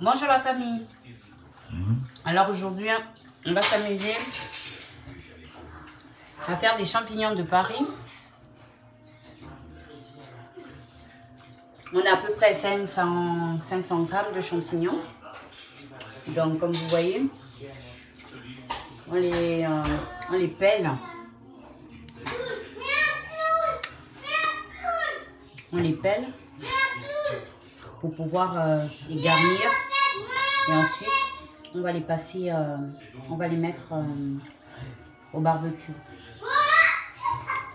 Bonjour la famille. Alors aujourd'hui, on va s'amuser à faire des champignons de Paris. On a à peu près 500 grammes de champignons. Donc comme vous voyez, on les pèle. On les pèle pour pouvoir les garnir. Et ensuite, on va les passer, on va les mettre au barbecue.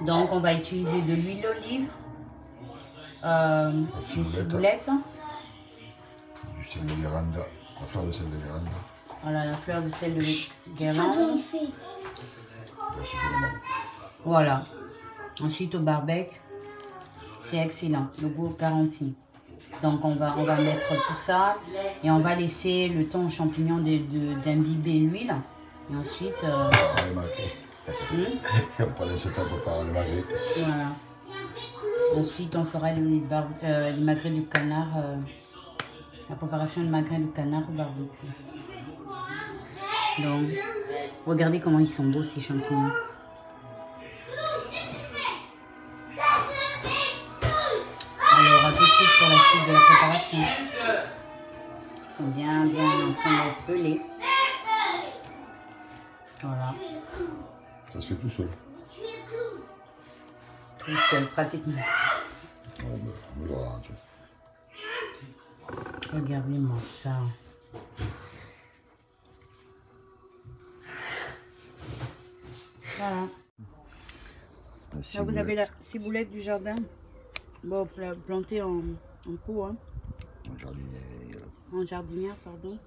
Donc, on va utiliser de l'huile d'olive, des ciboulettes. Du sel de Guéranda, la fleur de sel de Guéranda. Voilà, la fleur de sel de Guérande. Voilà. Ensuite, au barbecue, c'est excellent, le goût garanti. Donc, on va mettre tout ça et on va laisser le temps aux champignons d'imbiber l'huile. Et ensuite... On va laisser ça pour préparer le magret. Voilà. Ensuite, on fera le magret du canard, la préparation du magret du canard au barbecue. Donc, regardez comment ils sont beaux ces champignons. Alors, à tout de suite pour la suite de la préparation. Ils sont bien en train de peler. Voilà. Ça se fait tout seul. Tout seul, pratiquement. On verra. Regardez-moi ça. Voilà. Là, vous avez la ciboulette du jardin. Bon, pour la planter en pot. Hein. En jardinière, pardon.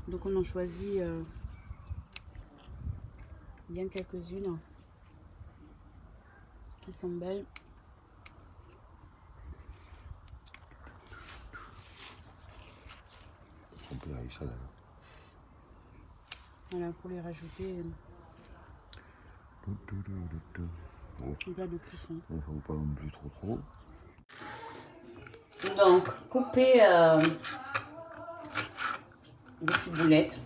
Donc, on en choisit bien quelques-unes qui sont belles. On peut avec ça là. Voilà, pour les rajouter en plat de cuisson. Il ne faut pas non plus trop. Donc, couper des ciboulettes.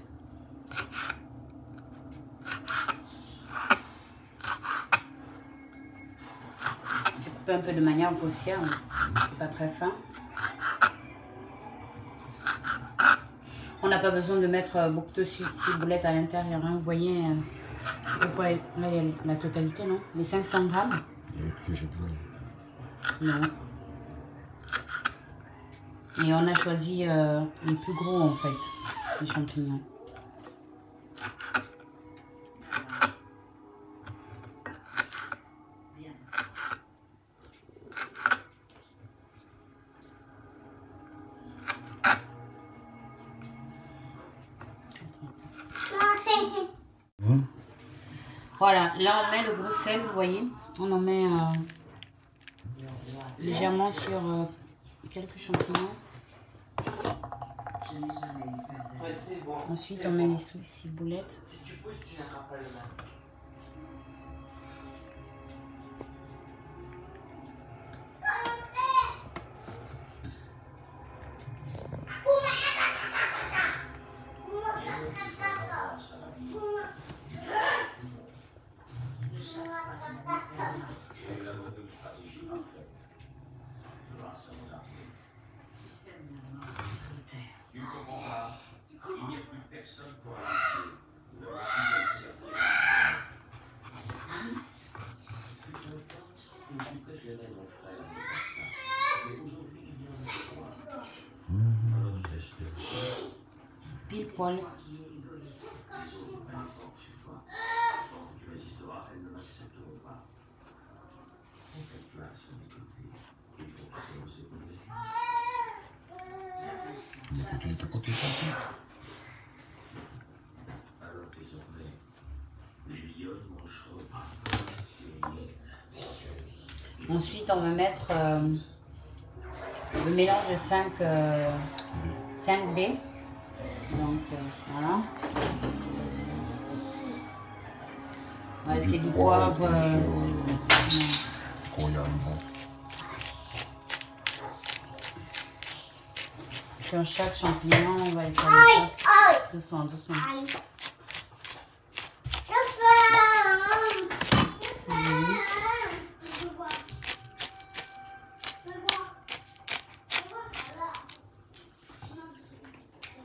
J'ai coupé un peu de manière grossière, c'est pas très fin. On n'a pas besoin de mettre beaucoup de ciboulettes à l'intérieur. Hein. Vous voyez, là il y a la totalité, non? Les 500 grammes. Non. Et on a choisi les plus gros en fait, les champignons. Voilà, là on met le gros sel, vous voyez, on en met légèrement sur quelques champignons. Ensuite on met les ciboulettes. Pile poil. Ensuite, on va mettre le mélange de 5 baies. Donc, voilà. Ouais, c'est du poivre. Sur chaque champignon, on va étaler ça doucement, doucement.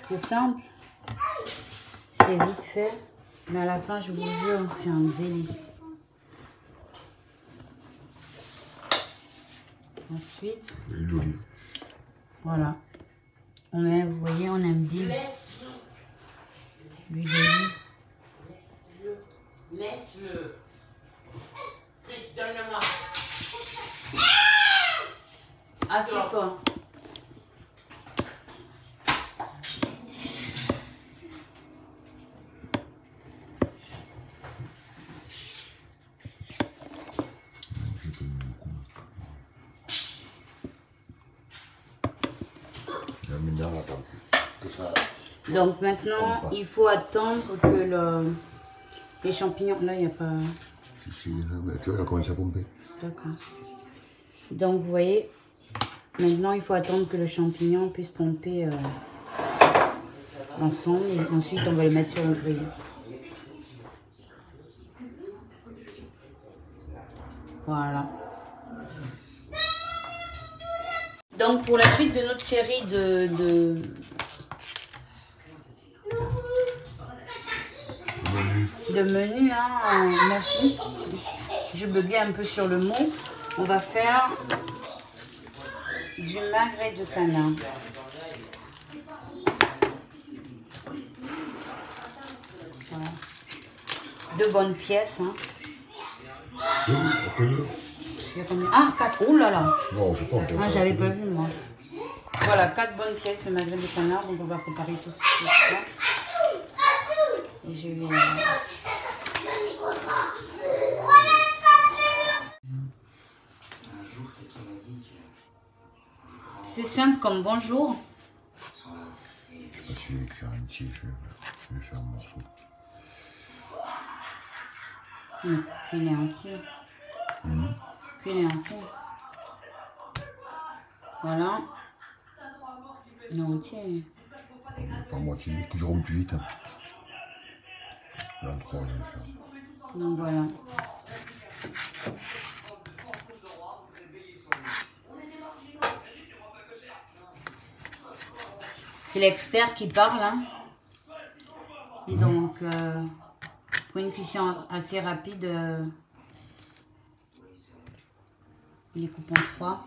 C'est simple, c'est vite fait, mais à la fin, je vous jure, c'est un délice. Ensuite, l'huile d'olive. Voilà. On aime, vous voyez, on aime bien l'huile d'olive. Laisse-le. Chris, donne-le-moi. Assieds-toi. Donc maintenant, il faut attendre que les champignons... Là, il n'y a pas... Si, là, tu vois, elle a commencé à pomper. D'accord. Donc, vous voyez, maintenant, il faut attendre que le champignon puisse pomper ensemble. Et ensuite, on va le mettre sur le grill. Voilà. Donc, pour la suite de notre série de menus, hein, merci. Je buguais un peu sur le mot. On va faire du magret de canard. Voilà. 2 bonnes pièces. Hein. Deux. Il y a combien? Ah, 4. Oh là là. Non, je pense. Ah, j'avais pas vu moi. Voilà, 4 bonnes pièces de magret de canard. Donc on va préparer tout ça. Et je vais... C'est simple comme bonjour. Je sais pas si je vais écrire un entier, je vais faire un morceau. Cuit les entiers. Cuit les entiers. Voilà. Non, entier. Pas moitié, cuiront plus vite. Là, 3, je vais faire. Donc voilà. C'est l'expert qui parle. Hein. Donc, pour une cuisson assez rapide, les coupe en 3.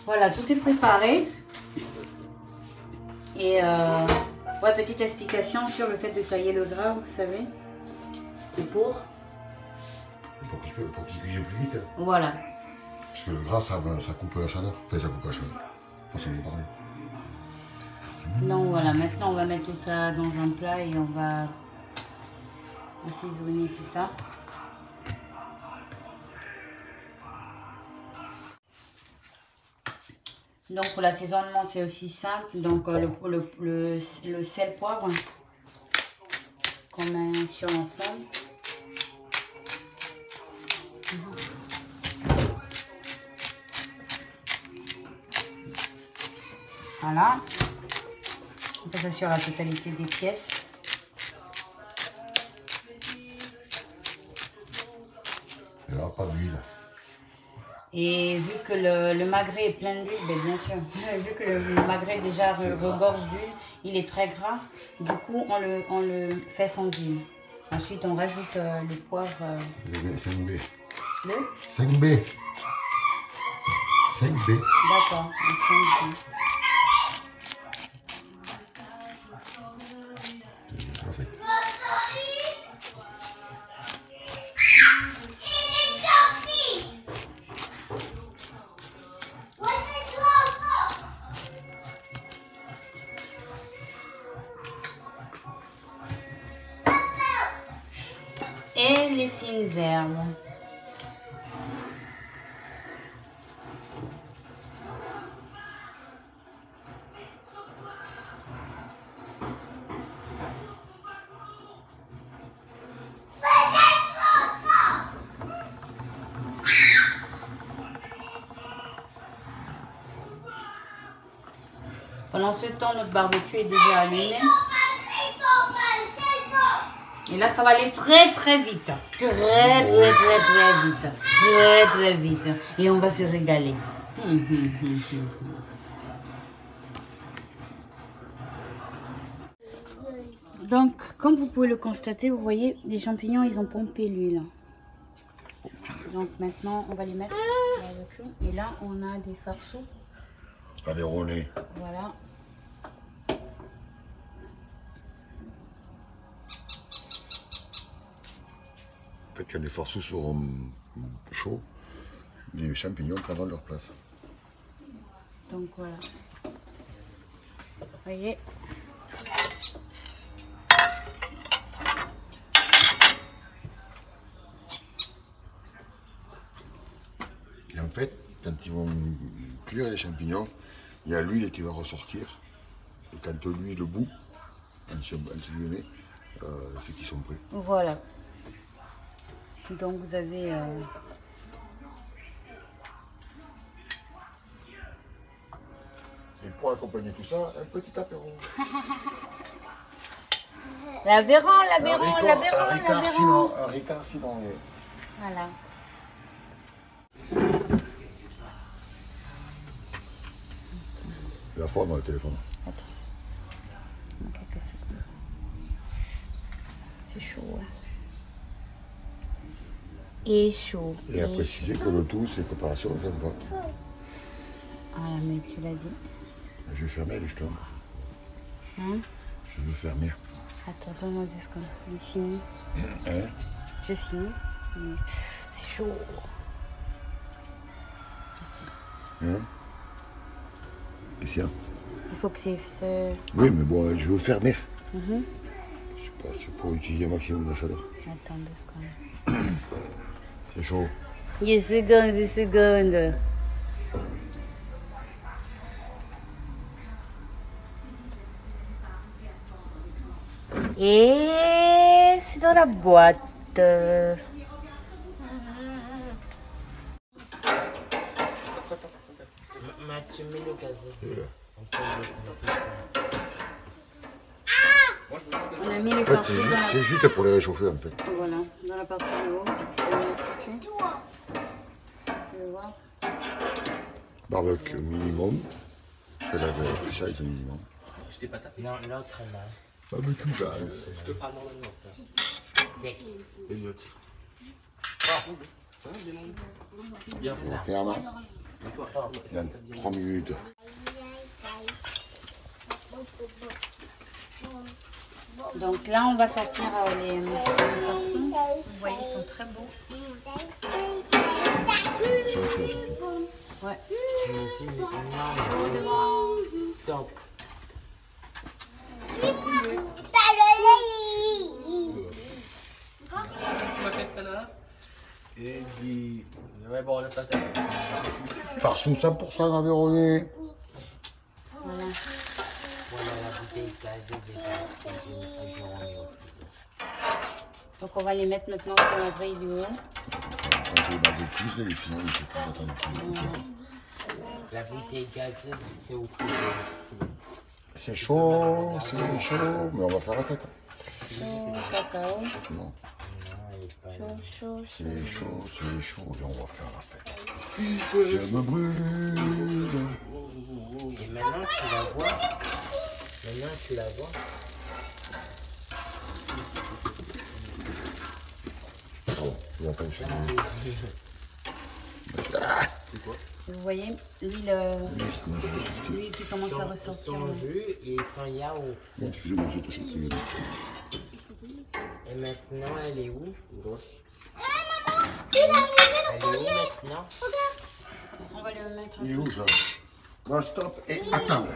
Voilà, tout est préparé. Et ouais, petite explication sur le fait de tailler le gras, vous savez. C'est pour qu'il cuise plus vite. Voilà. Parce que le gras, ça coupe la chaleur. Enfin, ça coupe la chaleur. Façon de parler. Donc voilà, maintenant on va mettre tout ça dans un plat et on va assaisonner, c'est ça. Donc pour l'assaisonnement c'est aussi simple, donc le sel poivre qu'on met sur l'ensemble. Voilà, on fait ça sur la totalité des pièces. Et là, pas d'huile. Et vu que le magret est plein d'huile, ben bien sûr, vu que le magret déjà regorge d'huile, il est très gras, du coup on le fait sans huile. Ensuite on rajoute le poivre. Le 5B. Le 5B. 5B. D'accord, le 5B. Parfait. les fines herbes. Pendant ce temps, notre barbecue est déjà allumé. Et là, ça va aller très très vite. Très vite. Très vite. Et on va se régaler. Donc, comme vous pouvez le constater, vous voyez, les champignons, ils ont pompé l'huile. Donc maintenant, on va les mettre dans le barbecue. Et là, on a des farceaux. Aveyronais. Voilà. En fait, quand les farceaux seront chauds, les champignons prendront leur place. Donc voilà. Vous voyez. Et en fait, quand ils vont cuire les champignons, il y a l'huile qui va ressortir. Et quand l'huile bout, entre guillemets, c'est qu'ils sont prêts. Voilà. Donc vous avez... Et pour accompagner tout ça, un petit apéro. L'Aveyron. Un Ricard Simon. Voilà. La fois dans le téléphone. Attends. Quelques secondes. C'est chaud. Et chaud. Et à préciser que le tout, c'est préparation jeune fois. Voilà, mais tu l'as dit. Je vais fermer justement. Hein? Je veux fermer. Attends, donne-moi 2 secondes. J'ai fini. Hein? Je finis. C'est chaud. Hein? Qu'est-ce qu'il y a? Il faut que c'est... Oui, mais bon, je veux fermer. C'est pour utiliser un maximum de chaleur. Attends 2 secondes. C'est chaud. 10 secondes. Et c'est dans la boîte. Tu mets le gaz. On a mis les En fait, farceaux dans la... c'est juste pour les réchauffer en fait. Voilà, dans la partie de haut. On va mettre ici. Tu veux voir? Barbecue minimum. C'est la size minimum. Je t'ai pas tapé. Non, l'autre là. Barbecue gaz. Je te parle normalement. Sec. Les notes. Bien, On ferme. Dans 3 minutes. Donc là, on va sortir les farceaux. Vous voyez, ils sont très beaux. C'est autre chose. Ouais. Stop. Et dit. Ouais, bon, on a pas tapé. Farceau 100% Aveyronnais. Voilà. Voilà la bouteille gazeuse et Donc on va les mettre maintenant sur la grille du haut. Quand c'est le barbecue, les finales, il faut faire attendre. la bouteille gazeuse, c'est au fond. C'est chaud, mais on va faire la fête. Chaud, cacao. Non, Chaud. c'est chaud, et on va faire la fête. Je me brûle. Et maintenant tu la vois. Oh, il va pas me faire. Vous voyez, l'huile qui commence à ressortir. Son jus et son yaourt. Non, excusez-moi, j'ai touché le truc. Et maintenant, elle est où? Gauche. Elle est où maintenant? On va le mettre. Il est où ça? Non, stop et attends.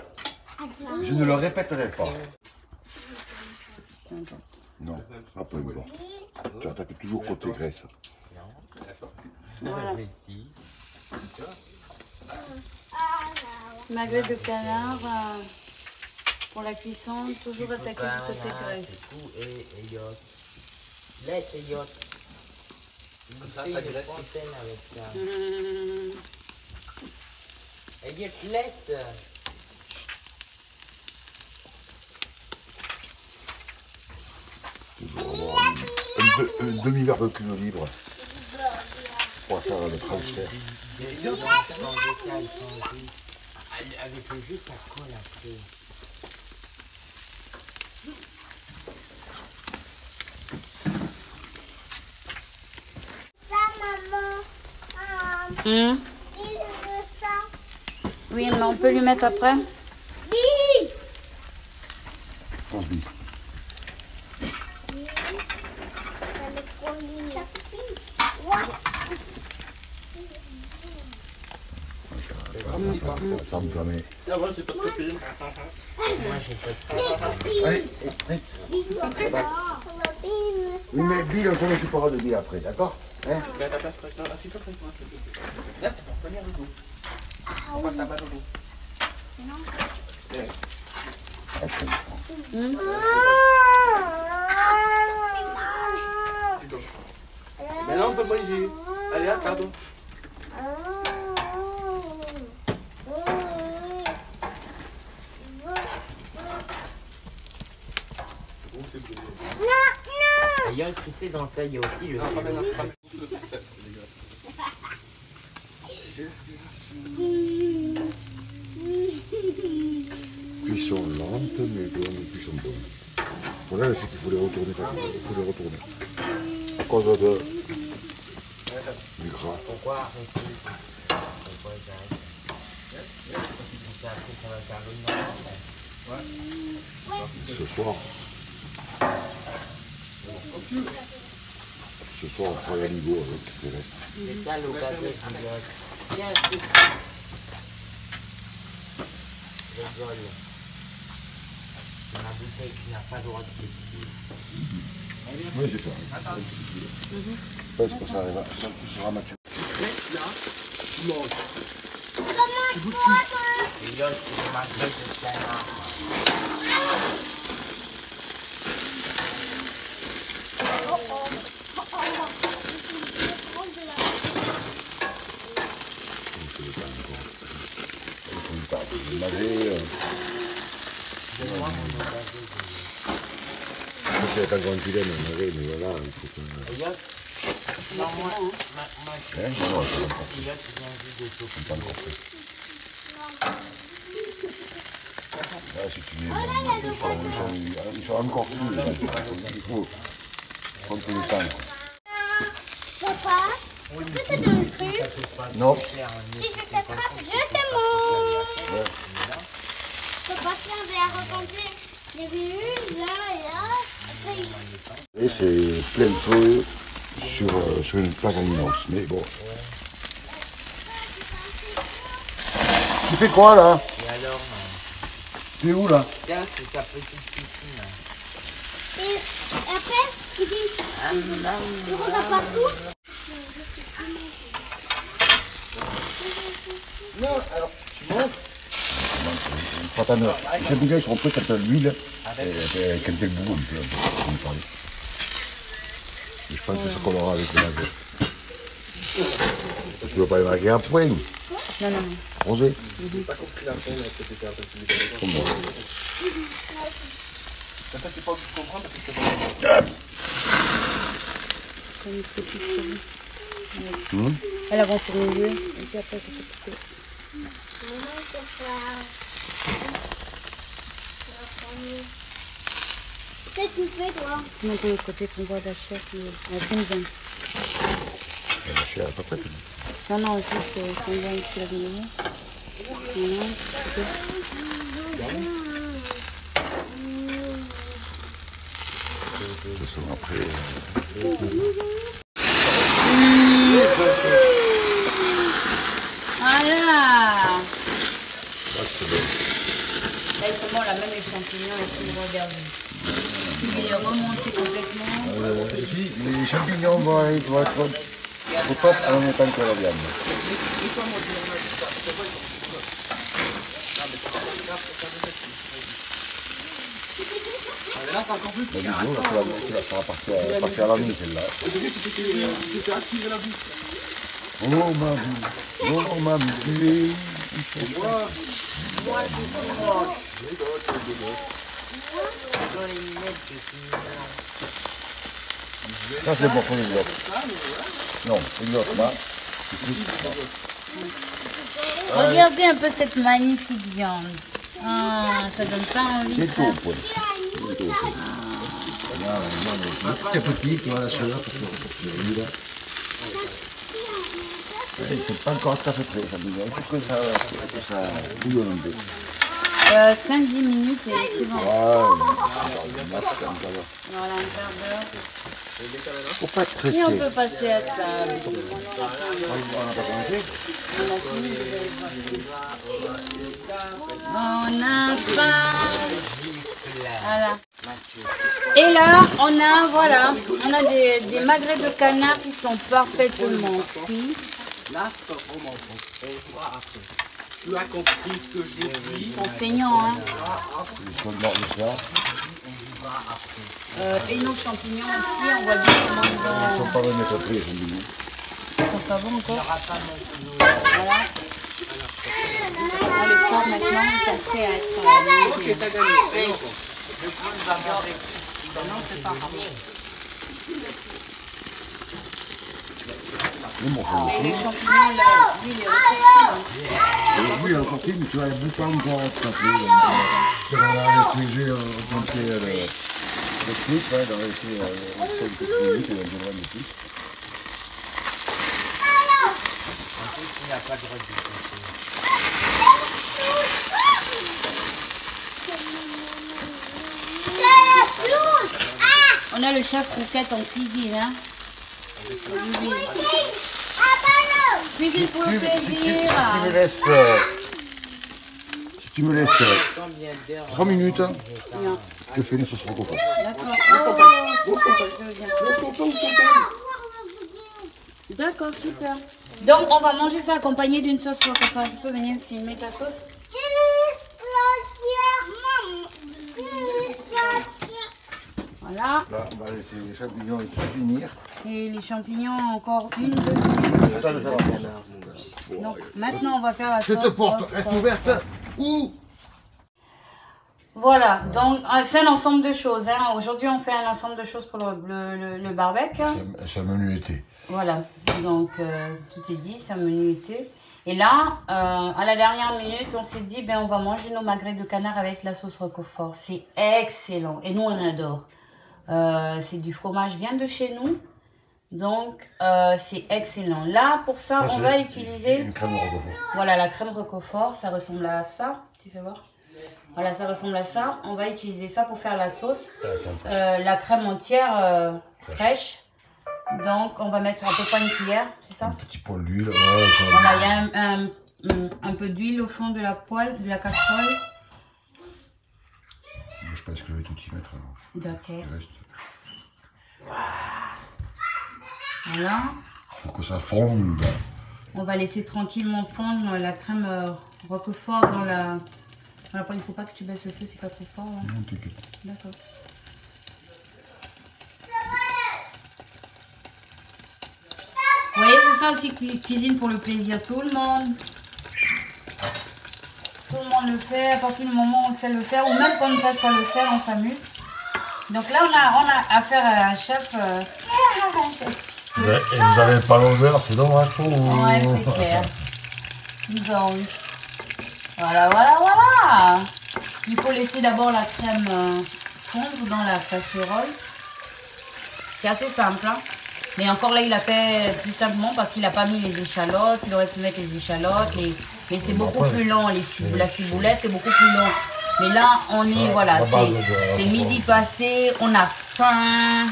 Je ne le répéterai pas. Peu importe. Non, pas peu importe. Tu attaques toujours côté graisse. Voilà. Si. Magret de canard pour la cuisson, toujours attaqué du côté graisse. C'est tout et yacht. Laisse et yacht. Comme ça, Il ça fait une graisse. fontaine avec ça. Et yacht, laisse. Toujours avoir un demi-barbecue de libre pour faire le transfert. Avec le jus, ça colle après. Oui, mais on peut lui mettre après. On se dit. Ça me permet. Ça va, c'est pas de copine. Moi, j'ai pas de Allez, Fritz. Oui, mais Bill, on s'en occupera de Bill après, d'accord? Hein? Mets à ta place, Fred. Non, assis-toi, Fred. Là, c'est pour tenir le dos. On passe ta balle au dos. Mais là, on peut manger. Allez, attends. D'ailleurs, tu sais, dans ça, il y a aussi le. Non, pas maintenant. Cuisson lente, mais bonne cuisson bonne. Le problème, c'est qu'il faut les retourner. Il faut les retourner. À cause du gras. Pourquoi arrêter? Pourquoi j'arrête? Parce qu'après, ça va faire le normal. Ce soir, on fera la niveau avec les restes. C'est ça l'occasion du yacht. Tiens, c'est rigole. Ma bouteille, tu n'as pas le droit de tester. Oui, c'est ça. Parce que ça arrive, ça sera mature. Le yacht, c'est ma gueule de canard. C'est un grand filet, mais voilà, il faut que... Le yacht, non, moi, Non, non, c'est pas le yacht, il vient juste de sauter. pas encore fait. Là, si tu veux, ils sont encore plus. Il faut prendre tout le temps. Papa, est-ce que c'est dans le truc? Non. Si je t'attrape, je te mange. Papa, tiens, on va raconter. Il y avait une, là et là. Après, Et c'est plein de feu sur une plaque en inox. Mais bon. Tu fais quoi là? Et alors, Tu es où là? tiens, c'est ta petite piscine. et après, il dit, tu regardes partout. Non, alors, tu manges. Les champignons ils sont prêts quand l'huile, quand elle boue un peu, on peut parler. Je pense que c'est ce qu'on aura avec le magret. Tu veux pas les magrets à point? Non, non, non. Rosé? J'ai pas compris la fin, mais c'était un peu plus. Comme moi. Ça, tu peux comprendre parce que c'est pas. Comme une petite souris. Elle avance sur le milieu. Et puis après, je peux couper. Qu'est-ce que tu fais, toi? Monter de l'autre côté de son bois d'achat. La fine vient. La chair est pas prête. Non, non, juste son vient ici la vigne. Voilà. Ce sont après. Voilà. Là, c'est bon. Là, ils sont bons, là, même les champignons, ils sont regardés. Il est remonté complètement. Les champignons vont être au top en même temps que la viande. Là, c'est encore plus. Mais du coup, là, tu la feras passer à la nuit, celle-là. Au début, c'était activé la vie. Oh mamie, tu es... Ça, c'est bon pour les autres. Non, les autres, là. Regardez un peu cette magnifique viande. Ah, ça donne pas envie. C'est Ça. tout, quoi. C'est petit, tu vois, la chaleur, parce que c'est pas encore tout à fait prêt, ça bouillonne. Il faut que ça bouillonne un peu. 5-10 minutes et c'est bon. Voilà, Voilà, un quart d'heure. faut pas être pressé. Et on peut passer à table. On n'a pas commencé. On a faim. Voilà. Et là, on a des magrets de canard qui sont parfaitement cuits. Là, c'est vraiment bon. On voit après. Tu as compris ce que j'ai dit. Ils sont saignants, hein. Ils sont morts de ça. Et nos champignons aussi, on voit bien comment ils Ils ont... sont pas remis à prix, les champignons. Ils sont pas bons encore. Voilà. On les sort maintenant, ils sont prêts à être... Ok, t'as gagné. Je prends une viande avec non, c'est pas grave. Et les champignons, l'huile est ressortie. Oui, encore mais tu vois, il ne pas encore tout à fait. On va laisser augmenter le truc, on va laisser quelques minutes et on devrait le plus. Ensuite, il n'y a pas de réduction. On a le chef Rouquette en cuisine, hein. Cuisine pour le plaisir. Si tu me laisses Combien d'heures 3 minutes, Non. je te fais une sauce roquefort. D'accord, super. Donc, on va manger ça accompagné d'une sauce roquefort. Tu peux venir filmer ta sauce? Voilà. Là, on va laisser les champignons finir. Et les champignons, encore 1-2 minutes. Attends, je vais faire la Donc, maintenant, on va faire la sauce. Cette porte roquefort. reste ouverte ou... Voilà, donc c'est un ensemble de choses. Hein. Aujourd'hui, on fait un ensemble de choses pour le barbecue. C'est un menu été. Voilà, donc tout est dit, c'est un menu été. Et là, à la dernière minute, on s'est dit, ben, on va manger nos magrets de canard avec la sauce roquefort. C'est excellent. Et nous, on adore. C'est du fromage bien de chez nous. Donc, c'est excellent. Là, pour ça, on va utiliser... Une crème roquefort. Voilà, la crème roquefort, ça ressemble à ça. Tu fais voir? Voilà, ça ressemble à ça. On va utiliser ça pour faire la sauce. La crème entière fraîche. Donc, on va mettre à peu près une cuillère, c'est ça? Un petit poil d'huile. Ouais, Voilà, il y a un peu d'huile au fond de la poêle, de la casserole. Je pense que je vais tout y mettre. D'accord. Il Voilà. faut que ça fonde. On va laisser tranquillement fondre la crème roquefort dans la poêle. Il ne faut pas que tu baisses le feu, c'est pas trop fort. Hein. Non, t'inquiète. D'accord. Vous voyez, c'est ça aussi cuisine pour le plaisir. Tout le monde le fait. À partir du moment où on sait le faire, ou même quand on ne sait pas le faire, on s'amuse. Donc là, on a affaire à un chef. Et vous n'avez pas l'odeur, c'est dommage pour vous. Ouais, c'est clair. Donc, voilà. Il faut laisser d'abord la crème fondre dans la casserole. C'est assez simple, hein. Mais encore là, il a fait plus simplement parce qu'il n'a pas mis les échalotes. Il aurait pu mettre les échalotes. Mais c'est beaucoup plus lent. La ciboulette, c'est beaucoup plus long. Mais là, on est, voilà, c'est midi passé. On a faim.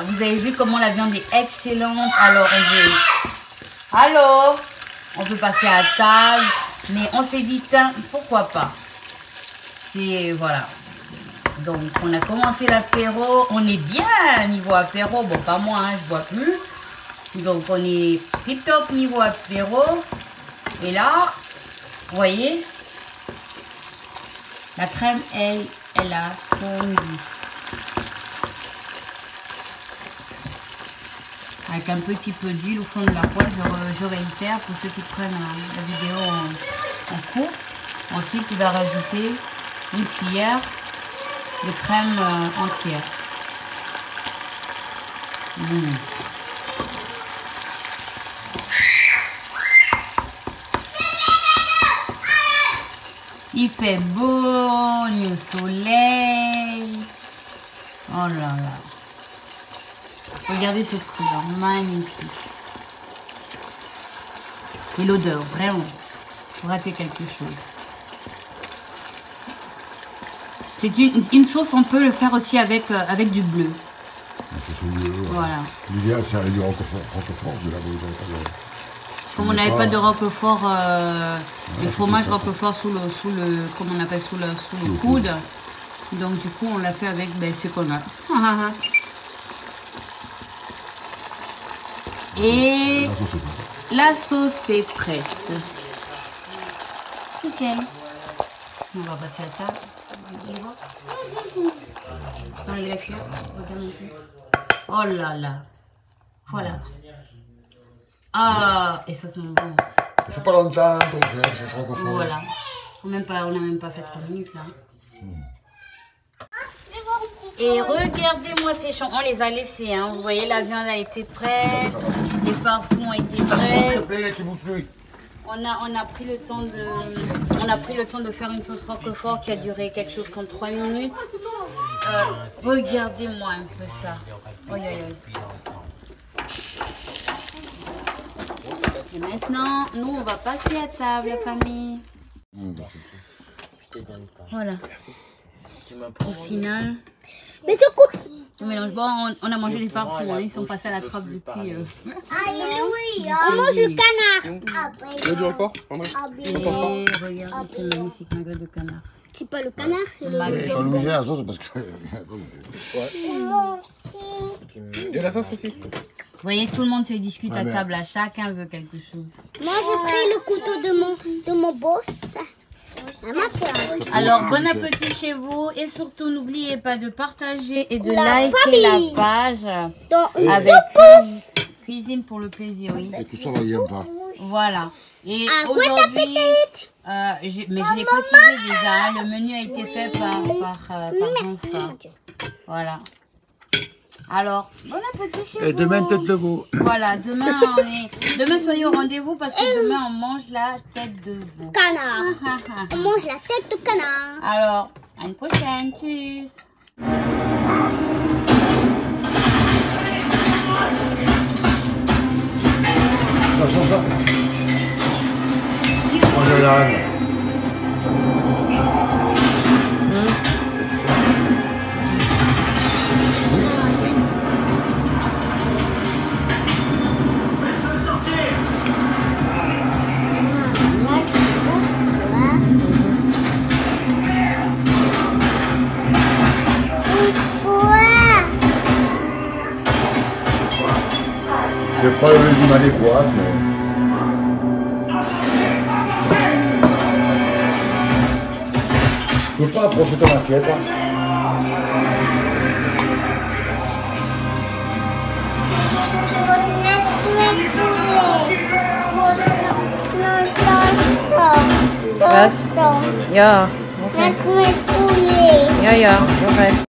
Vous avez vu comment la viande est excellente. Alors, on peut passer à table. Mais on s'est dit, pourquoi pas. C'est, voilà. Donc, on a commencé l'apéro. On est bien niveau apéro. Bon, pas moi, hein, je bois plus. Donc, on est tip top niveau apéro. Et là, vous voyez, la crème, elle a fondu. Avec un petit peu d'huile au fond de la poêle, je réitère pour ceux qui prennent la vidéo en cours. Ensuite, il va rajouter une cuillère de crème entière. Il fait beau, le soleil. Oh là là. Regardez cette couleur, magnifique. Et l'odeur, vraiment. Vous ratez quelque chose. C'est une sauce, on peut le faire aussi avec du bleu. Voilà. L'idéal, c'est avec du roquefort. Comme on n'avait pas de roquefort, le fromage roquefort sous le comment on appelle, sous le coude. Donc du coup, on l'a fait avec ce qu'on a. Et la sauce est prête. Ok. On va passer à table. Oh là là. Voilà. Ah, et ça sent bon. Il faut pas longtemps pour faire, ça sera roquefort. Voilà. On n'a même pas fait 3 minutes là. Et regardez-moi ces champs, on les a laissés, hein. Vous voyez, la viande a été prête, les farcons ont été prêts. On a pris le temps de faire une sauce roquefort qui a duré quelque chose comme 3 minutes. Regardez-moi un peu ça. Oi, oi, oi. Et maintenant, nous on va passer à table, la famille. Voilà. Au final. Mais ce coup. On mélange. Bon, on a mangé les farcons, hein. Ils sont passés à la trappe depuis. On mange le canard. Tu veux du encore, André? Et regardez, c'est magnifique, magret de canard. C'est pas le canard, c'est le. On nous met la sauce parce que. Et la sauce aussi. Vous voyez, tout le monde se discute à table, là. Chacun veut quelque chose. Moi, j'ai pris le couteau de mon boss. Alors, bon appétit chez vous. Et surtout, n'oubliez pas de partager et de liker la page. Avec Cuisine pour le plaisir, oui. Et tout ça va y avoir. Voilà. Et aujourd'hui, mais je l'ai précisé déjà, hein, le menu a été fait par Jean-François. Voilà. Alors, bon appétit chez vous. Et demain, tête de veau. Voilà, demain soyez au rendez-vous parce que demain on mange la tête de veau. Canard. On mange la tête de canard. Alors, à une prochaine. Tchuss. Mange la. C'est pas le régime adéquat, mais... Tu peux pas approcher ton assiette. Ja, okay. Ja, ja, okay.